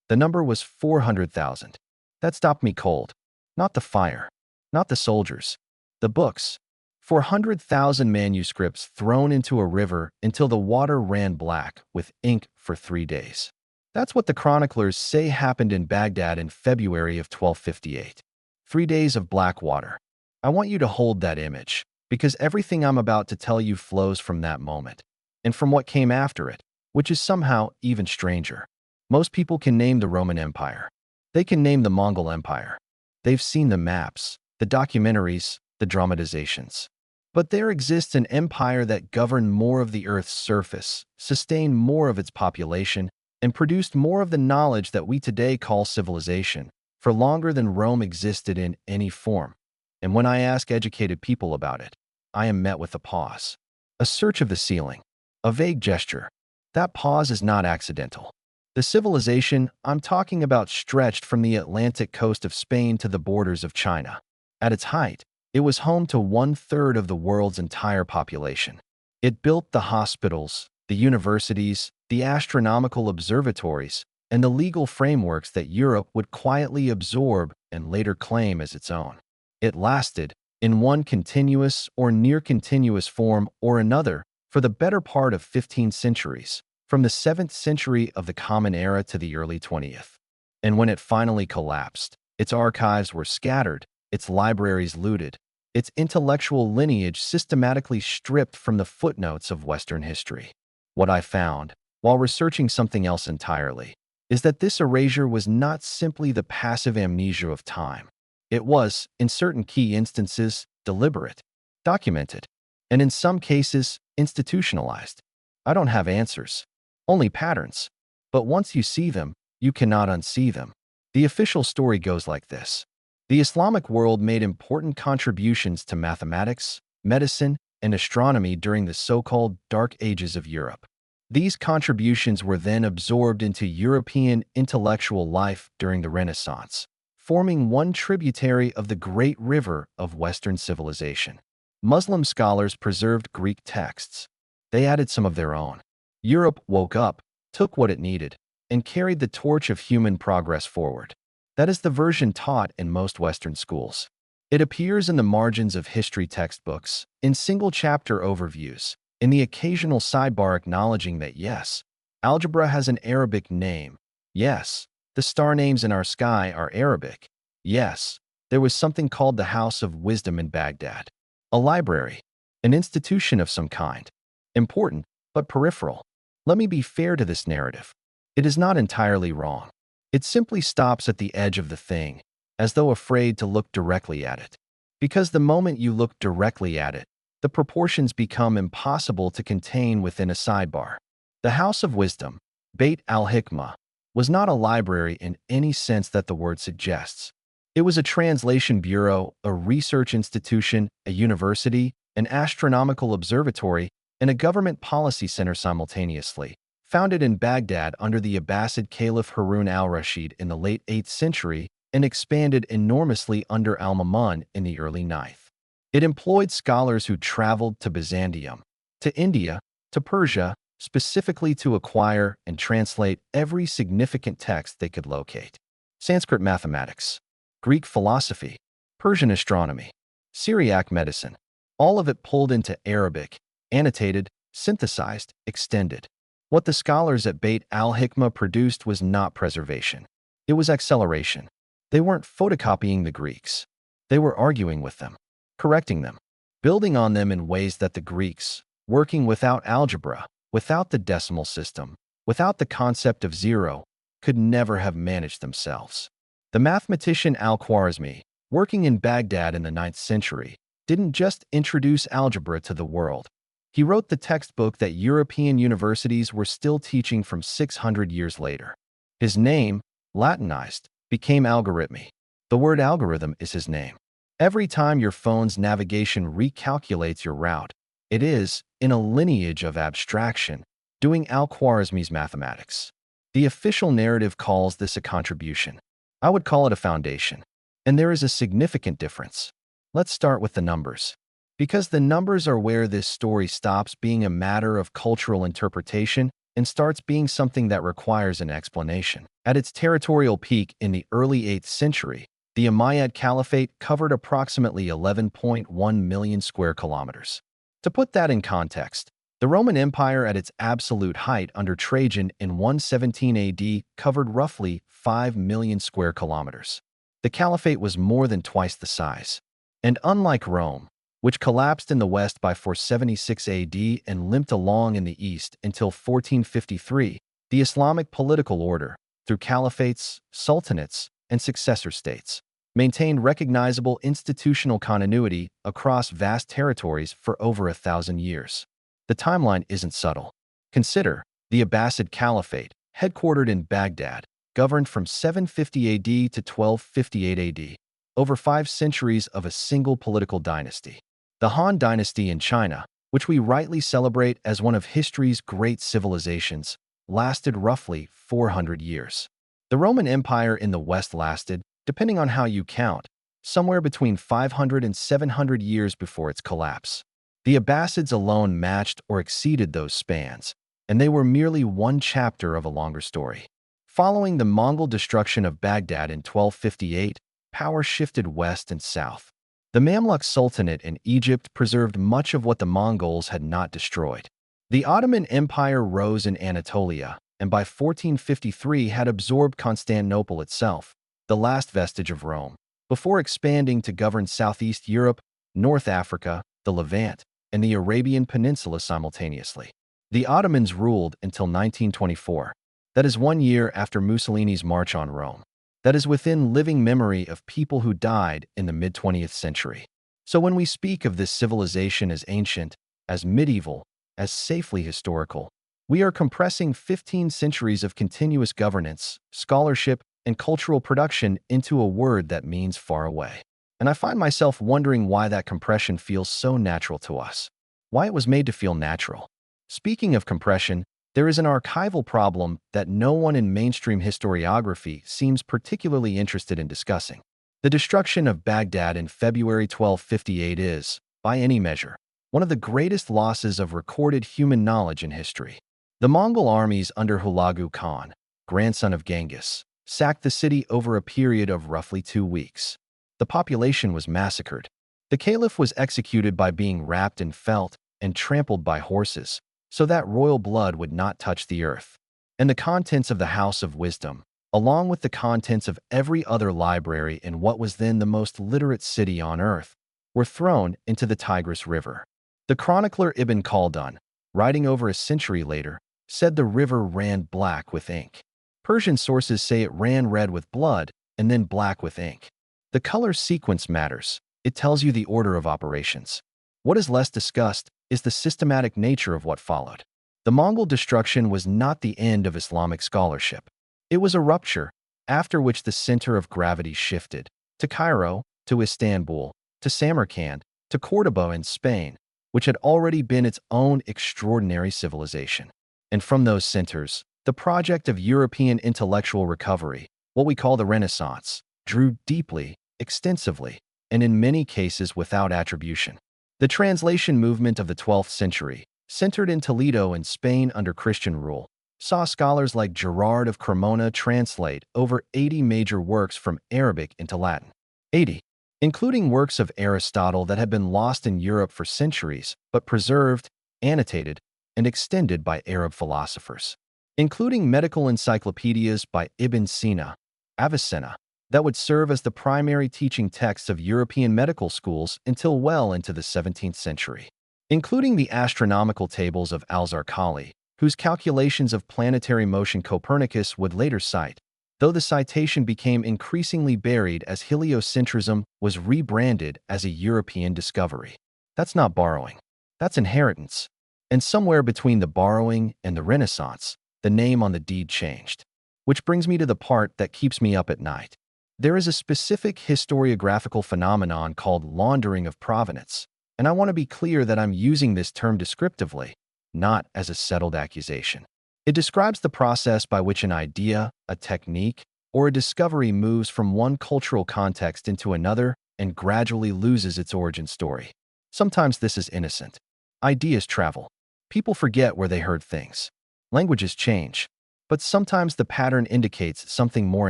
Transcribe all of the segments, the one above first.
The number was 400,000. That stopped me cold. Not the fire, not the soldiers, the books. 400,000 manuscripts thrown into a river until the water ran black with ink for 3 days. That's what the chroniclers say happened in Baghdad in February of 1258. 3 days of black water. I want you to hold that image, because everything I'm about to tell you flows from that moment, and from what came after it, which is somehow even stranger. Most people can name the Roman Empire. They can name the Mongol Empire. They've seen the maps, the documentaries, the dramatizations. But there exists an empire that governed more of the Earth's surface, sustained more of its population, and produced more of the knowledge that we today call civilization, for longer than Rome existed in any form. And when I ask educated people about it, I am met with a pause. A search of the ceiling. A vague gesture. That pause is not accidental. The civilization I'm talking about stretched from the Atlantic coast of Spain to the borders of China. At its height, it was home to 1/3 of the world's entire population. It built the hospitals, the universities, the astronomical observatories, and the legal frameworks that Europe would quietly absorb and later claim as its own. It lasted, in one continuous or near-continuous form or another, for the better part of 15 centuries, from the 7th century of the Common Era to the early 20th. And when it finally collapsed, its archives were scattered, its libraries looted, its intellectual lineage systematically stripped from the footnotes of Western history. What I found, while researching something else entirely, is that this erasure was not simply the passive amnesia of time. It was, in certain key instances, deliberate, documented, and in some cases, institutionalized. I don't have answers, only patterns. But once you see them, you cannot unsee them. The official story goes like this. The Islamic world made important contributions to mathematics, medicine, and astronomy during the so-called Dark Ages of Europe. These contributions were then absorbed into European intellectual life during the Renaissance, forming one tributary of the great river of Western civilization. Muslim scholars preserved Greek texts. They added some of their own. Europe woke up, took what it needed, and carried the torch of human progress forward. That is the version taught in most Western schools. It appears in the margins of history textbooks, in single-chapter overviews, in the occasional sidebar acknowledging that yes, algebra has an Arabic name. Yes, the star names in our sky are Arabic. Yes, there was something called the House of Wisdom in Baghdad. A library, an institution of some kind. Important, but peripheral. Let me be fair to this narrative. It is not entirely wrong. It simply stops at the edge of the thing, as though afraid to look directly at it. Because the moment you look directly at it, the proportions become impossible to contain within a sidebar. The House of Wisdom, Beit al-Hikmah, was not a library in any sense that the word suggests. It was a translation bureau, a research institution, a university, an astronomical observatory, and a government policy center simultaneously. Founded in Baghdad under the Abbasid Caliph Harun al-Rashid in the late 8th century and expanded enormously under al-Ma'mun in the early 9th. It employed scholars who traveled to Byzantium, to India, to Persia, specifically to acquire and translate every significant text they could locate. Sanskrit mathematics, Greek philosophy, Persian astronomy, Syriac medicine, all of it pulled into Arabic, annotated, synthesized, extended. What the scholars at Beit al-Hikmah produced was not preservation. It was acceleration. They weren't photocopying the Greeks. They were arguing with them, correcting them, building on them in ways that the Greeks, working without algebra, without the decimal system, without the concept of zero, could never have managed themselves. The mathematician al-Khwarizmi, working in Baghdad in the 9th century, didn't just introduce algebra to the world. He wrote the textbook that European universities were still teaching from 600 years later. His name, Latinized, became algorithmy. The word algorithm is his name. Every time your phone's navigation recalculates your route, it is, in a lineage of abstraction, doing al-Khwarizmi's mathematics. The official narrative calls this a contribution. I would call it a foundation. And there is a significant difference. Let's start with the numbers. Because the numbers are where this story stops being a matter of cultural interpretation and starts being something that requires an explanation. At its territorial peak in the early 8th century, the Umayyad Caliphate covered approximately 11.1 million square kilometers. To put that in context, the Roman Empire at its absolute height under Trajan in 117 AD covered roughly 5 million square kilometers. The Caliphate was more than twice the size. And unlike Rome, which collapsed in the west by 476 AD and limped along in the east until 1453, the Islamic political order, through caliphates, sultanates, and successor states, maintained recognizable institutional continuity across vast territories for over 1,000 years. The timeline isn't subtle. Consider the Abbasid Caliphate, headquartered in Baghdad, governed from 750 AD to 1258 AD, over 5 centuries of a single political dynasty. The Han Dynasty in China, which we rightly celebrate as one of history's great civilizations, lasted roughly 400 years. The Roman Empire in the West lasted, depending on how you count, somewhere between 500 and 700 years before its collapse. The Abbasids alone matched or exceeded those spans, and they were merely one chapter of a longer story. Following the Mongol destruction of Baghdad in 1258, power shifted west and south. The Mamluk Sultanate in Egypt preserved much of what the Mongols had not destroyed. The Ottoman Empire rose in Anatolia, and by 1453 had absorbed Constantinople itself, the last vestige of Rome, before expanding to govern Southeast Europe, North Africa, the Levant, and the Arabian Peninsula simultaneously. The Ottomans ruled until 1924. That is 1 year after Mussolini's march on Rome. That is within living memory of people who died in the mid-20th century. So when we speak of this civilization as ancient, as medieval, as safely historical, we are compressing 15 centuries of continuous governance, scholarship, and cultural production into a word that means far away. And I find myself wondering why that compression feels so natural to us. Why it was made to feel natural. Speaking of compression, there is an archival problem that no one in mainstream historiography seems particularly interested in discussing. The destruction of Baghdad in February 1258 is, by any measure, one of the greatest losses of recorded human knowledge in history. The Mongol armies under Hulagu Khan, grandson of Genghis, sacked the city over a period of roughly 2 weeks. The population was massacred. The caliph was executed by being wrapped in felt and trampled by horses, so that royal blood would not touch the earth. And the contents of the House of Wisdom, along with the contents of every other library in what was then the most literate city on earth, were thrown into the Tigris River. The chronicler Ibn Khaldun, writing over a century later, said the river ran black with ink. Persian sources say it ran red with blood and then black with ink. The color sequence matters. It tells you the order of operations. What is less discussed is the systematic nature of what followed. The Mongol destruction was not the end of Islamic scholarship. It was a rupture, after which the center of gravity shifted, to Cairo, to Istanbul, to Samarkand, to Cordoba in Spain, which had already been its own extraordinary civilization. And from those centers, the project of European intellectual recovery, what we call the Renaissance, drew deeply, extensively, and in many cases without attribution. The translation movement of the 12th century, centered in Toledo in Spain under Christian rule, saw scholars like Gerard of Cremona translate over 80 major works from Arabic into Latin. 80, including works of Aristotle that had been lost in Europe for centuries, but preserved, annotated, and extended by Arab philosophers, including medical encyclopedias by Ibn Sina, Avicenna, that would serve as the primary teaching texts of European medical schools until well into the 17th century, including the astronomical tables of Al-Zarqali, whose calculations of planetary motion Copernicus would later cite, though the citation became increasingly buried as heliocentrism was rebranded as a European discovery. That's not borrowing. That's inheritance. And somewhere between the borrowing and the Renaissance, the name on the deed changed. Which brings me to the part that keeps me up at night. There is a specific historiographical phenomenon called laundering of provenance, and I want to be clear that I'm using this term descriptively, not as a settled accusation. It describes the process by which an idea, a technique, or a discovery moves from one cultural context into another and gradually loses its origin story. Sometimes this is innocent. Ideas travel. People forget where they heard things. Languages change, but sometimes the pattern indicates something more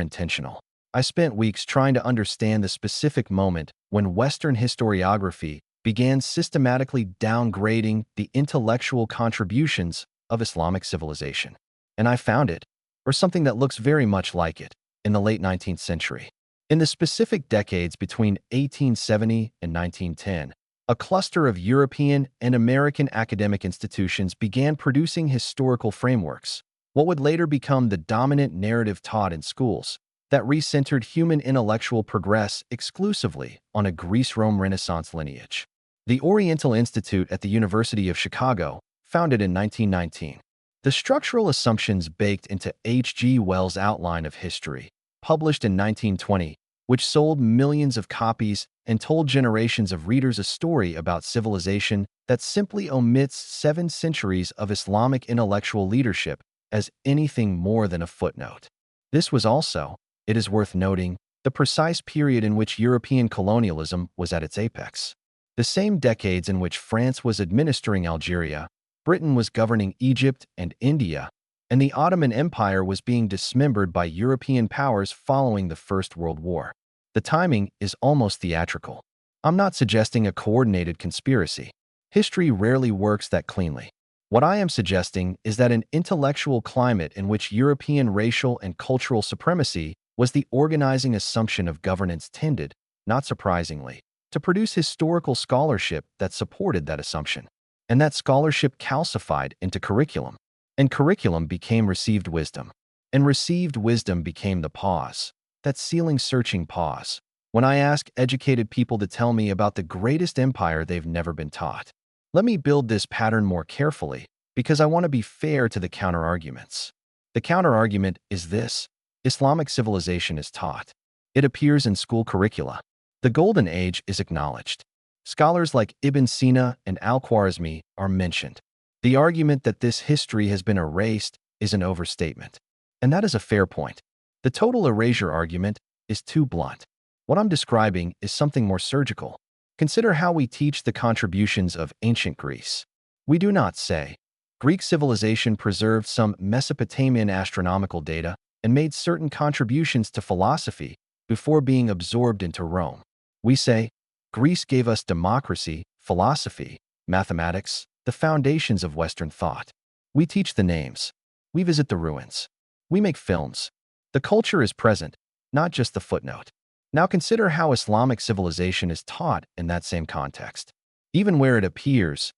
intentional. I spent weeks trying to understand the specific moment when Western historiography began systematically downgrading the intellectual contributions of Islamic civilization. And I found it, or something that looks very much like it, in the late 19th century. In the specific decades between 1870 and 1910, a cluster of European and American academic institutions began producing historical frameworks, what would later become the dominant narrative taught in schools, that recentered human intellectual progress exclusively on a Greece-Rome Renaissance lineage. The Oriental Institute at the University of Chicago, founded in 1919. The structural assumptions baked into H.G. Wells' Outline of History, published in 1920, which sold millions of copies and told generations of readers a story about civilization that simply omits 7 centuries of Islamic intellectual leadership as anything more than a footnote. This was also, it is worth noting, the precise period in which European colonialism was at its apex. The same decades in which France was administering Algeria, Britain was governing Egypt and India, and the Ottoman Empire was being dismembered by European powers following the First World War. The timing is almost theatrical. I'm not suggesting a coordinated conspiracy. History rarely works that cleanly. What I am suggesting is that an intellectual climate in which European racial and cultural supremacy was the organizing assumption of governance tended, not surprisingly, to produce historical scholarship that supported that assumption. And that scholarship calcified into curriculum. And curriculum became received wisdom. And received wisdom became the pause, that ceiling-searching pause, when I ask educated people to tell me about the greatest empire they've never been taught. Let me build this pattern more carefully, because I want to be fair to the counterarguments. The counterargument is this: Islamic civilization is taught. It appears in school curricula. The Golden Age is acknowledged. Scholars like Ibn Sina and Al-Khwarizmi are mentioned. The argument that this history has been erased is an overstatement. And that is a fair point. The total erasure argument is too blunt. What I'm describing is something more surgical. Consider how we teach the contributions of ancient Greece. We do not say, Greek civilization preserved some Mesopotamian astronomical data and made certain contributions to philosophy before being absorbed into Rome. We say, Greece gave us democracy, philosophy, mathematics, the foundations of Western thought. We teach the names. We visit the ruins. We make films. The culture is present, not just the footnote. Now consider how Islamic civilization is taught in that same context. Even where it appears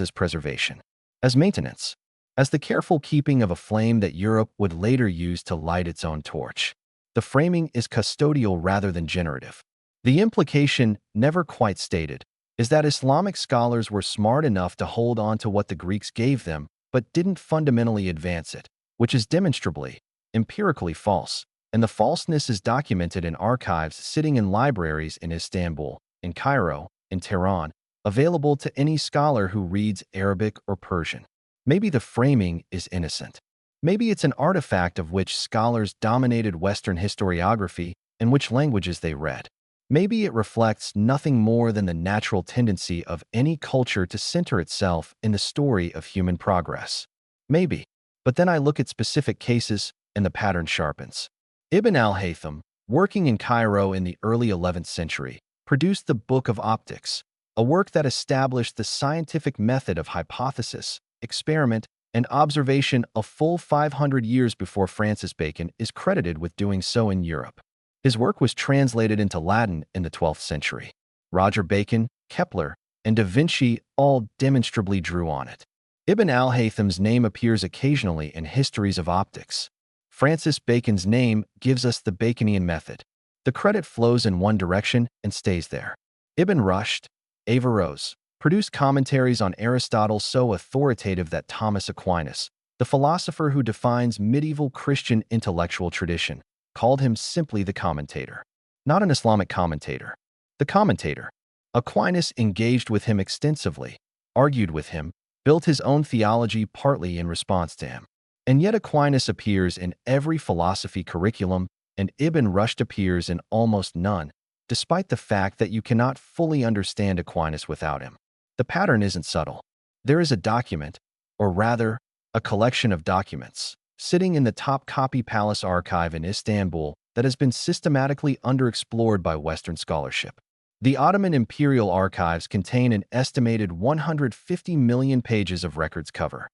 as preservation, as maintenance, as the careful keeping of a flame that Europe would later use to light its own torch. The framing is custodial rather than generative. The implication, never quite stated, is that Islamic scholars were smart enough to hold on to what the Greeks gave them, but didn't fundamentally advance it, which is demonstrably, empirically false, and the falseness is documented in archives sitting in libraries in Istanbul, in Cairo, in Tehran, available to any scholar who reads Arabic or Persian. Maybe the framing is innocent. Maybe it's an artifact of which scholars dominated Western historiography and which languages they read. Maybe it reflects nothing more than the natural tendency of any culture to center itself in the story of human progress. Maybe. But then I look at specific cases and the pattern sharpens. Ibn al-Haytham, working in Cairo in the early 11th century, produced the Book of Optics, a work that established the scientific method of hypothesis, experiment, and observation a full 500 years before Francis Bacon is credited with doing so in Europe. His work was translated into Latin in the 12th century. Roger Bacon, Kepler, and Da Vinci all demonstrably drew on it. Ibn al-Haytham's name appears occasionally in histories of optics. Francis Bacon's name gives us the Baconian method. The credit flows in one direction and stays there. Ibn Rushd, Averroes, produced commentaries on Aristotle so authoritative that Thomas Aquinas, the philosopher who defines medieval Christian intellectual tradition, called him simply the commentator. Not an Islamic commentator. The commentator. Aquinas engaged with him extensively, argued with him, built his own theology partly in response to him. And yet Aquinas appears in every philosophy curriculum, and Ibn Rushd appears in almost none, despite the fact that you cannot fully understand Aquinas without him. The pattern isn't subtle. There is a document, or rather, a collection of documents, sitting in the Topkapi Palace archive in Istanbul that has been systematically underexplored by Western scholarship. The Ottoman Imperial Archives contain an estimated 150 million pages of records cover.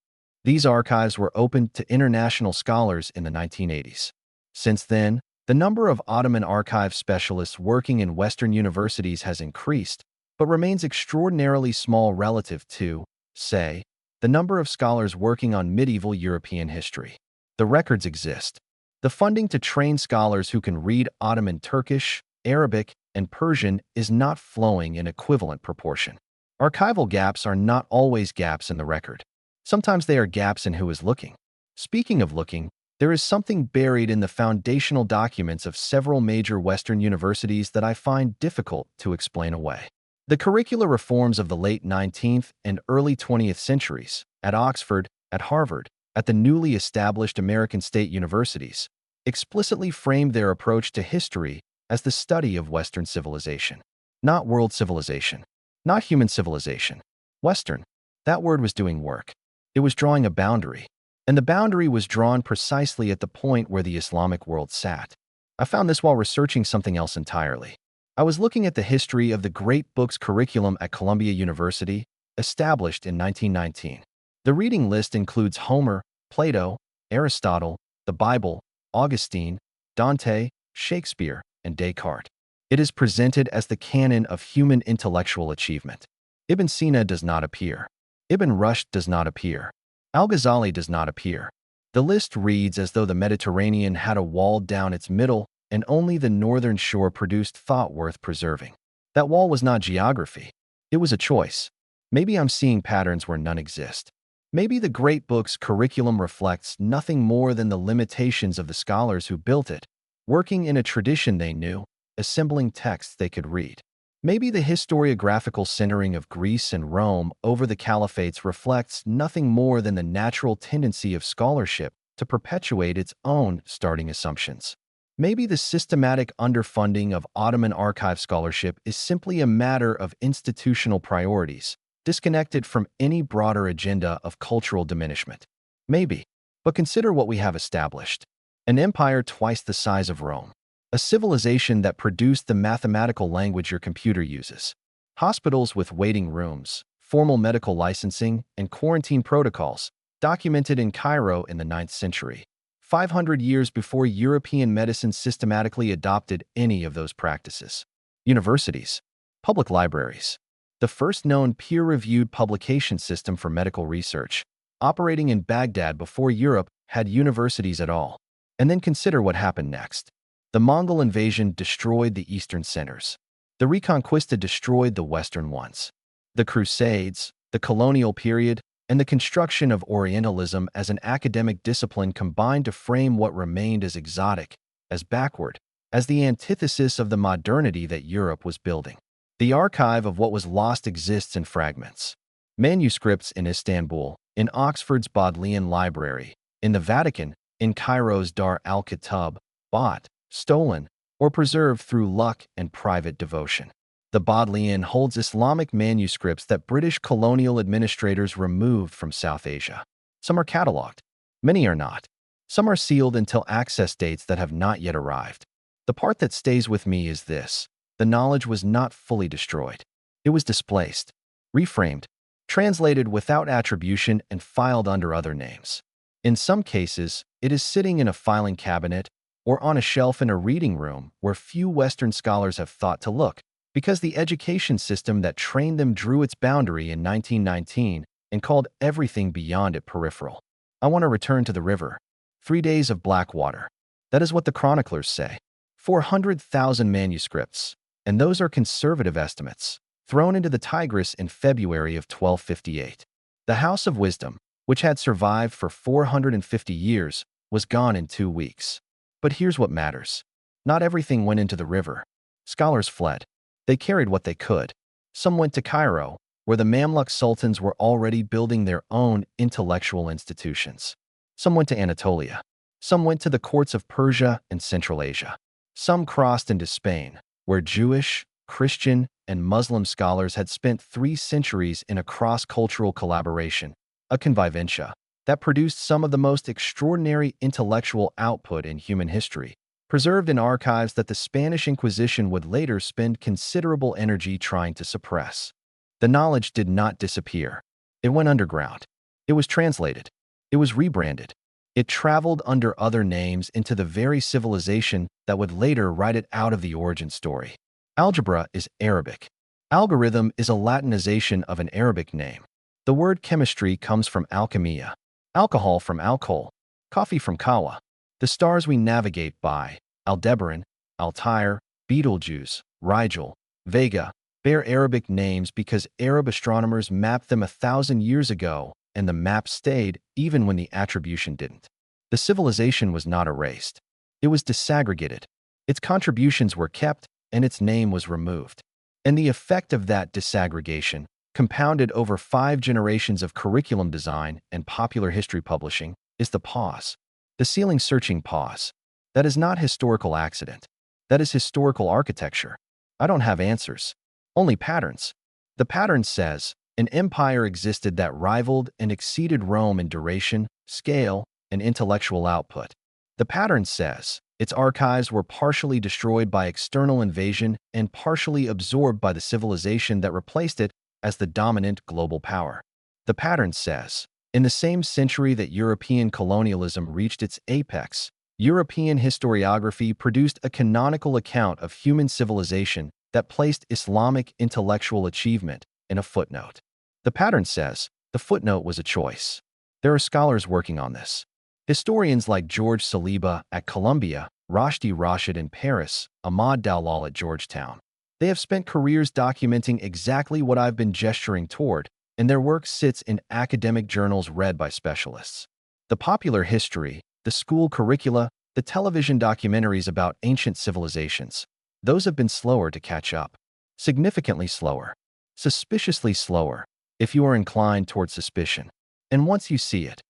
These archives were opened to international scholars in the 1980s. Since then, the number of Ottoman archive specialists working in Western universities has increased, but remains extraordinarily small relative to, say, the number of scholars working on medieval European history. The records exist. The funding to train scholars who can read Ottoman Turkish, Arabic, and Persian is not flowing in equivalent proportion. Archival gaps are not always gaps in the record. Sometimes they are gaps in who is looking. Speaking of looking, there is something buried in the foundational documents of several major Western universities that I find difficult to explain away. The curricular reforms of the late 19th and early 20th centuries, at Oxford, at Harvard, at the newly established American state universities, explicitly framed their approach to history as the study of Western civilization. Not world civilization. Not human civilization. Western. That word was doing work. It was drawing a boundary. And the boundary was drawn precisely at the point where the Islamic world sat. I found this while researching something else entirely. I was looking at the history of the Great Books curriculum at Columbia University, established in 1919. The reading list includes Homer, Plato, Aristotle, the Bible, Augustine, Dante, Shakespeare, and Descartes. It is presented as the canon of human intellectual achievement. Ibn Sina does not appear. Ibn Rushd does not appear. Al-Ghazali does not appear. The list reads as though the Mediterranean had a wall down its middle and only the northern shore produced thought worth preserving. That wall was not geography. It was a choice. Maybe I'm seeing patterns where none exist. Maybe the Great Books curriculum reflects nothing more than the limitations of the scholars who built it, working in a tradition they knew, assembling texts they could read. Maybe the historiographical centering of Greece and Rome over the caliphates reflects nothing more than the natural tendency of scholarship to perpetuate its own starting assumptions. Maybe the systematic underfunding of Ottoman archive scholarship is simply a matter of institutional priorities, disconnected from any broader agenda of cultural diminishment. Maybe. But consider what we have established. An empire twice the size of Rome. A civilization that produced the mathematical language your computer uses. Hospitals with waiting rooms, formal medical licensing, and quarantine protocols, documented in Cairo in the 9th century, 500 years before European medicine systematically adopted any of those practices. Universities. Public libraries. The first known peer-reviewed publication system for medical research, operating in Baghdad before Europe had universities at all. And then consider what happened next. The Mongol invasion destroyed the eastern centers. The Reconquista destroyed the western ones. The Crusades, the colonial period, and the construction of Orientalism as an academic discipline combined to frame what remained as exotic, as backward, as the antithesis of the modernity that Europe was building. The archive of what was lost exists in fragments. Manuscripts in Istanbul, in Oxford's Bodleian Library, in the Vatican, in Cairo's Dar al-Kitab, bought, stolen, or preserved through luck and private devotion. The Bodleian holds Islamic manuscripts that British colonial administrators removed from South Asia. Some are catalogued. Many are not. Some are sealed until access dates that have not yet arrived. The part that stays with me is this. The knowledge was not fully destroyed. It was displaced, reframed, translated without attribution, and filed under other names. In some cases, it is sitting in a filing cabinet or on a shelf in a reading room where few Western scholars have thought to look, because the education system that trained them drew its boundary in 1919 and called everything beyond it peripheral. I want to return to the river. 3 days of black water. That is what the chroniclers say. 400,000 manuscripts, and those are conservative estimates, thrown into the Tigris in February of 1258. The House of Wisdom, which had survived for 450 years, was gone in 2 weeks. But here's what matters. Not everything went into the river. Scholars fled. They carried what they could. Some went to Cairo, where the Mamluk sultans were already building their own intellectual institutions. Some went to Anatolia. Some went to the courts of Persia and Central Asia. Some crossed into Spain, where Jewish, Christian, and Muslim scholars had spent 3 centuries in a cross-cultural collaboration, a convivencia. that produced some of the most extraordinary intellectual output in human history, preserved in archives that the Spanish Inquisition would later spend considerable energy trying to suppress. The knowledge did not disappear. It went underground. It was translated. It was rebranded. It traveled under other names into the very civilization that would later write it out of the origin story. Algebra is Arabic. Algorithm is a Latinization of an Arabic name. The word chemistry comes from alchemia, alcohol from alcohol, coffee from kawa. The stars we navigate by, Aldebaran, Altair, Betelgeuse, Rigel, Vega, bear Arabic names because Arab astronomers mapped them 1,000 years ago, and the map stayed even when the attribution didn't. The civilization was not erased. It was disaggregated. Its contributions were kept, and its name was removed. And the effect of that disaggregation, compounded over 5 generations of curriculum design and popular history publishing, is the pause. The ceiling-searching pause. That is not historical accident. That is historical architecture. I don't have answers. Only patterns. The pattern says, an empire existed that rivaled and exceeded Rome in duration, scale, and intellectual output. The pattern says, its archives were partially destroyed by external invasion and partially absorbed by the civilization that replaced it as the dominant global power. The pattern says, in the same century that European colonialism reached its apex, European historiography produced a canonical account of human civilization that placed Islamic intellectual achievement in a footnote. The pattern says, the footnote was a choice. There are scholars working on this. Historians like George Saliba at Columbia, Rashdi Rashid in Paris, Ahmad Dallal at Georgetown. They have spent careers documenting exactly what I've been gesturing toward, and their work sits in academic journals read by specialists. The popular history, the school curricula, the television documentaries about ancient civilizations, those have been slower to catch up. Significantly slower. Suspiciously slower, if you are inclined toward suspicion. And once you see it,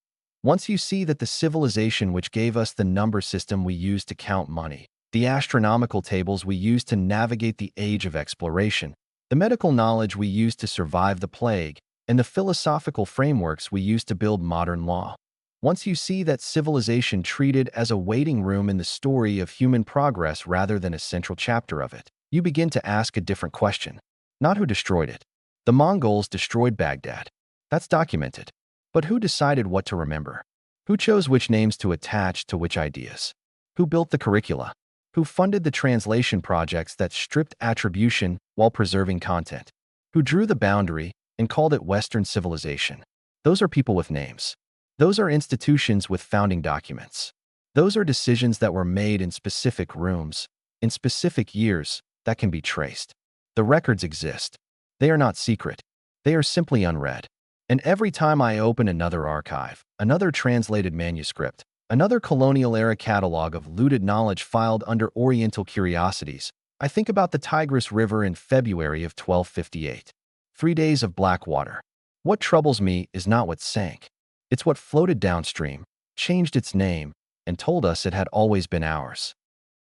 once you see that the civilization which gave us the number system we use to count money, the astronomical tables we use to navigate the age of exploration, the medical knowledge we use to survive the plague, and the philosophical frameworks we use to build modern law, once you see that civilization treated as a waiting room in the story of human progress rather than a central chapter of it, you begin to ask a different question. Not who destroyed it. The Mongols destroyed Baghdad. That's documented. But who decided what to remember? Who chose which names to attach to which ideas? Who built the curricula? Who funded the translation projects that stripped attribution while preserving content? Who drew the boundary and called it Western civilization? Those are people with names. Those are institutions with founding documents. Those are decisions that were made in specific rooms, in specific years, that can be traced. The records exist. They are not secret. They are simply unread. And every time I open another archive, another translated manuscript, another colonial-era catalog of looted knowledge filed under Oriental curiosities, I think about the Tigris River in February of 1258. 3 days of black water. What troubles me is not what sank. It's what floated downstream, changed its name, and told us it had always been ours.